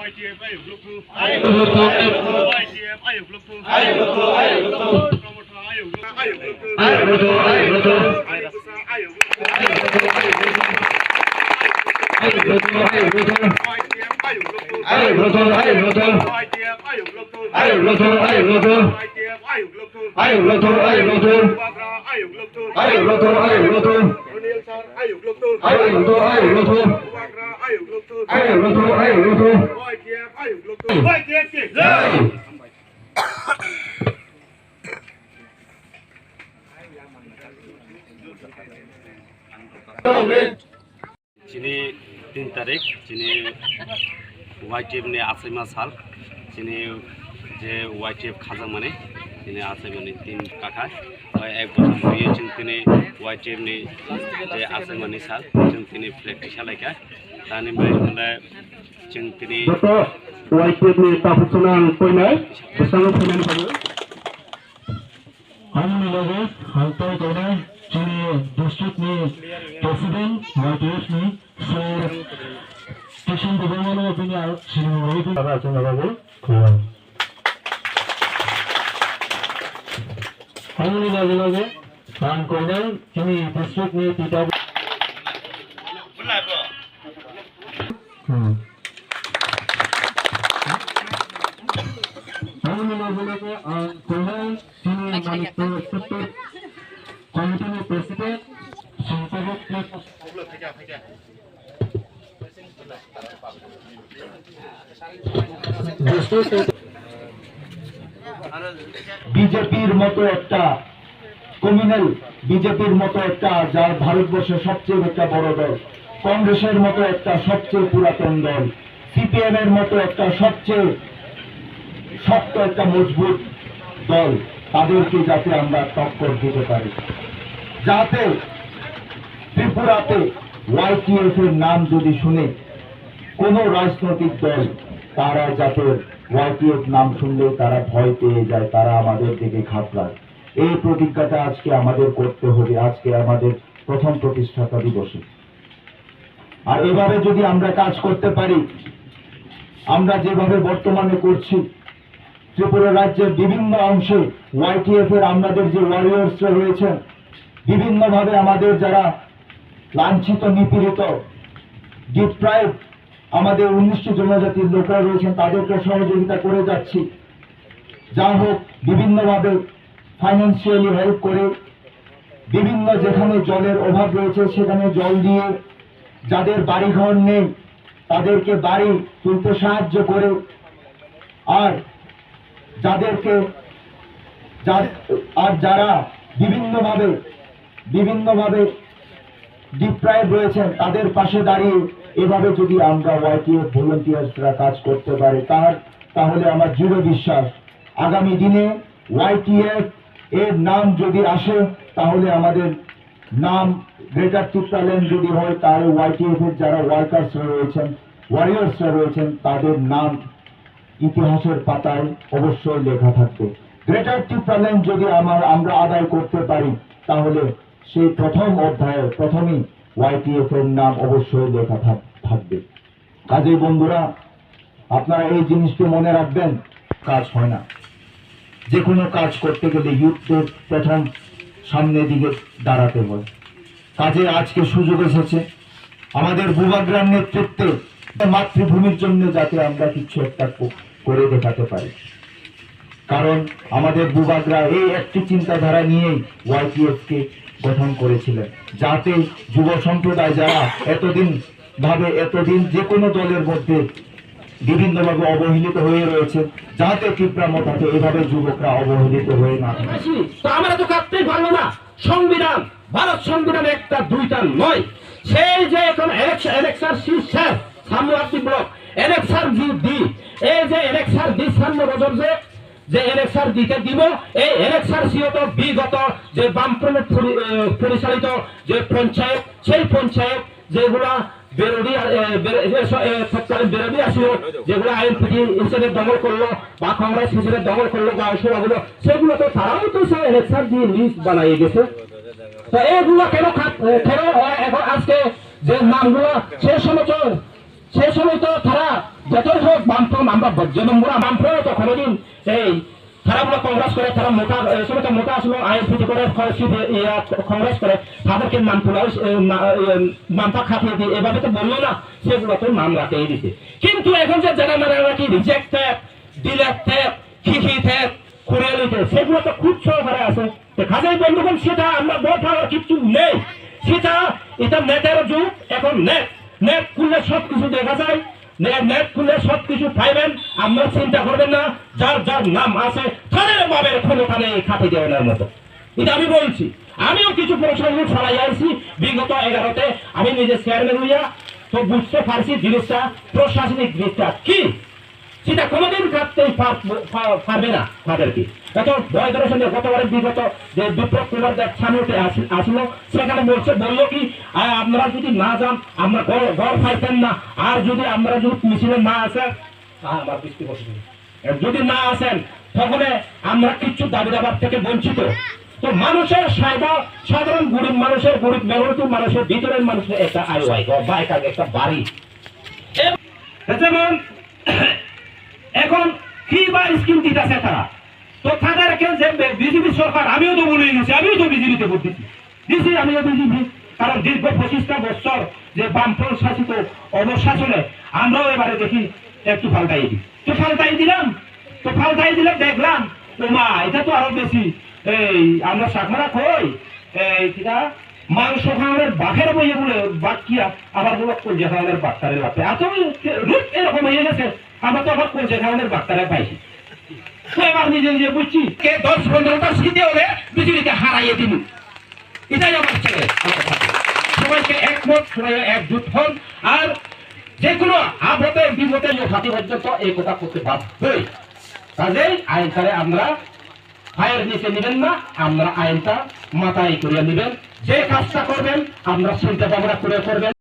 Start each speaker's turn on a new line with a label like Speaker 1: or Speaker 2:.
Speaker 1: YTF ayub luktu YTF ayub luktu promoter ayub luktu
Speaker 2: যিনি 3 তারিখ যিনি YTF নিয়ে আসিমা সাল যিনি যে YTF খাজা মানে তিনি আসিমানি 3 কাকা এক বছর দিয়েছেন তিনি YTF নিয়ে যে আসিমানি সাল তিনি প্র্যাকটিসালাইকা তানি মানে তিনি
Speaker 3: YTF ni professional poinai bersama dengan kami. Kami logo hantar kepada sini district ni president YTF ni sir station development of India sini lagi pada acara logo. Kami logo dan kemudian sini district ni tidak. বিজেপির মতো একটা communal বিজেপির মতো একটা যার ভারতবর্ষের সবচেয়ে একটা বড় দল, কংগ্রেসের মতো একটা সবচেয়ে পুরাতন দল, সিপিএম এর মতো একটা সবচেয়ে শক্ত একটা মজবুত দল, তাদেরকে যাতে আমরা টক্কর দিতে পারি, যাতে ত্রিপুরাতে YTF এর নাম যদি শুনে কোন রাজনৈতিক দল তারা যাতে YTF নাম শুনলে তারা ভয় পেয়ে যায়, তারা আমাদের দিকে ঘাবড়ায়। এই প্রতিজ্ঞাটা আজকে আমাদের করতে হবে, আজকে আমাদের প্রথম প্রতিষ্ঠাতা দিবসে। আর এভাবে যদি আমরা কাজ করতে পারি, আমরা যেভাবে বর্তমানে করছি, ত্রিপুরা রাজ্যের বিভিন্ন অংশে YTF এর আমাদের যে ওয়ারিয়র্সরা রয়েছেন, বিভিন্নভাবে আমাদের যারা লাঞ্ছিত নিপীড়িত ডিপ্রাইভ আমাদের 19টি জনজাতির লোকরা রয়েছেন, তাদেরকে সহযোগিতা করে যাচ্ছি। যা হোক বিভিন্নভাবে ফাইন্যান্সিয়ালি হেল্প করে, বিভিন্ন যেখানে জলের অভাব রয়েছে সেখানে জল দিয়ে, যাদের বাড়িঘর নেই তাদেরকে বাড়ি তুলতে সাহায্য করে, আর যাদেরকে যারা বিভিন্নভাবে ডিপ্রাইভ রয়েছেন তাদের পাশে দাঁড়িয়ে এভাবে যদি আমরা YTF ভলান্টিয়ার্সরা কাজ করতে পারি, তাহলে আমার দৃঢ় বিশ্বাস আগামী দিনে YTF এর নাম যদি আসে, তাহলে আমাদের নাম গ্রেটার ত্রিপুরাল্যান্ড যদি হয়, তাহলে YTF এর যারা ওয়ার্কার্সরা রয়েছেন, ওয়ারিয়ার্সরা রয়েছেন, তাদের নাম ইতিহাসের পাতায় অবশ্যই লেখা থাকবে। গ্রেটার ত্রিপুরাল্যান্ড যদি আমরা আদায় করতে পারি, তাহলে সেই প্রথম অধ্যায়ে প্রথমেই YTF এর নাম অবশ্যই লেখা থাকবে। কাজেই বন্ধুরা, আপনারা এই জিনিসটি মনে রাখবেন, কাজ হয় না। যে কোনো কাজ করতে গেলে ইউথদের প্রথম সামনের দিকে দাঁড়াতে হয়। কাজে আজকে সুযোগ এসেছে আমাদের বুবাগ্রাম নেতৃত্বে মাতৃভূমির জন্য যাতে আমরা কিছু একটা করে দেখাতে পারি, কারণ আমাদের বুবাগ্রা এই একটি চিন্তাধারা নিয়েই YTF কে গঠন করেছিলেন, যাতে যুব সম্প্রদায় যারা এতদিন যে কোনো দলের মধ্যে বিভিন্নভাবে অবহেলিত হয়ে রয়েছে, যাতে ত্রিপুরা মতাতে এভাবে যুবকরা অবহেলিত হয়ে না থাকে।
Speaker 4: আমরা তো কাটতেই পারবো না। সংবিধান, ভারত সংবিধান একটা দুইটা নয়। সেই যে এখন এলেকশন শীর্ষের সামুয়ার্থী ব্লক এলেকশন দি এই যে এলেকশন দি সামনে বছর যে এলেকশন দিতে দিব, এই এলেকশন সিও তো বিগত যে বামফ্রন্ট পরিচালিত যে পঞ্চায়েত, সেই পঞ্চায়েত যেগুলা তৎকালীন বিরোধী আসিল, যেগুলো আইএনপিটি হিসেবে দমন করলো বা কংগ্রেস হিসেবে দমন করলো বা সভাগুলো, সেগুলো তো তারাও তো সব এলেকশন দিয়ে লিস্ট বানাই গেছে। তো এগুলো কেন এখন আজকে যে নামগুলো সে সময় তো তারা যতই হোক বামফ্রম, আমরা বজ্রনম্বরা বামফ্রম তো কোনোদিন এই তারাগুলো কংগ্রেস করে, তারা মোটা সময় তো মোটা আসলো আইএনপিটি করে কংগ্রেস করে, তাদেরকে নাম তোলা নামটা খাটিয়ে দিয়ে এভাবে তো বললো না, সেগুলো তো নাম রাখেই দিছে। কিন্তু এখন যে যারা মানে নাকি রিজেক্ট ট্যাপ, ডিলেট ট্যাপ, খিখি ট্যাপ, খুঁড়িয়ে নিতে, সেগুলো তো খুব সহকারে আছে। কাজেই বন্ধুগণ, সেটা আমরা ভোট হওয়ার কিছু নেই, সেটা এটা নেটের যুগ। এখন নেট খুললে সব কিছু দেখা যায়, নেট খুললে সব কিছু পাইবেন। আমরা চিন্তা করবেন না, যার যার নাম আছে তাদের বাবের ক্ষমতা নেই খাতে দেওয়ার মতো। এটা আমি বলছি। আমিও কিছু প্রশ্ন ছড়াই আসছি বিগত 11তে, আমি নিজে চেয়ারম্যান হইয়া তো বুঝতে পারছি জিনিসটা, প্রশাসনিক জিনিসটা কি, সেটা কোনোদিন কাটতেই পারবে না তাদেরকে। এত ভয় ধরে সঙ্গে গতবারের বিগত যে বিপ্লব কুমার দেব সামনে আসলো, সেখানে বললো কি আপনারা যদি না যান আমরা ঘর পাইতেন না, আর যদি আমরা যদি মিছিলে না আসেন, আমার বৃষ্টি বসে যদি না আসেন তখন আমরা কিচ্ছু দাবি দাবার থেকে বঞ্চিত। তো মানুষের সাধারণ গরিব মানুষের, গরিব মেহনতি মানুষের, ভিতরের মানুষের একটা আয় বা একটা বাড়ি। যেমন এখন কি বা স্কিম দিতেছে তারা, তো তাদেরকে যে বিজেপি সরকার, আমিও তো বলে গেছি, আমিও তো বিজেপিতে ভোট দিচ্ছি, আমিও বিজেপি, কারণ দীর্ঘ 25টা বছর যে বামফ্রন্ট শাসিত অবশাসনে আমরাও এবারে দেখি একটু ফালতাই দিই, তো ফালতাই দিলে দেখলাম মা এটা তো আরো বেশি, এই আমরা শাকমারা খই এটা মাংস খাওয়ানোর বাঘের বইয়ে বলে বাঘ কি আবার বলো কলজা খাওয়ানোর বাচ্চারে লাগবে, এত এরকম হয়ে গেছে। আমরা তো আবার কলজা খাওয়ানোর বাচ্চারা পাইছি, এবার নিজে নিজে বুঝছি 10-15টা সিটে হলে বিজেপিকে হারাইয়ে দিন। এটাই আমার ছেলে, সবাইকে একমত, সবাই একজুট হন, আর যে কোনো আপদে বিপদে সাথী পর্যন্ত এই কথা করতে বাধ্যই। কাজেই আইনটারে আমরা ফায়ের নিচে নেবেন না, আমরা আইনটা মাথায় করিয়া নেবেন। যে কাজটা করবেন আমরা চিন্তা ভাবনা করে করবেন।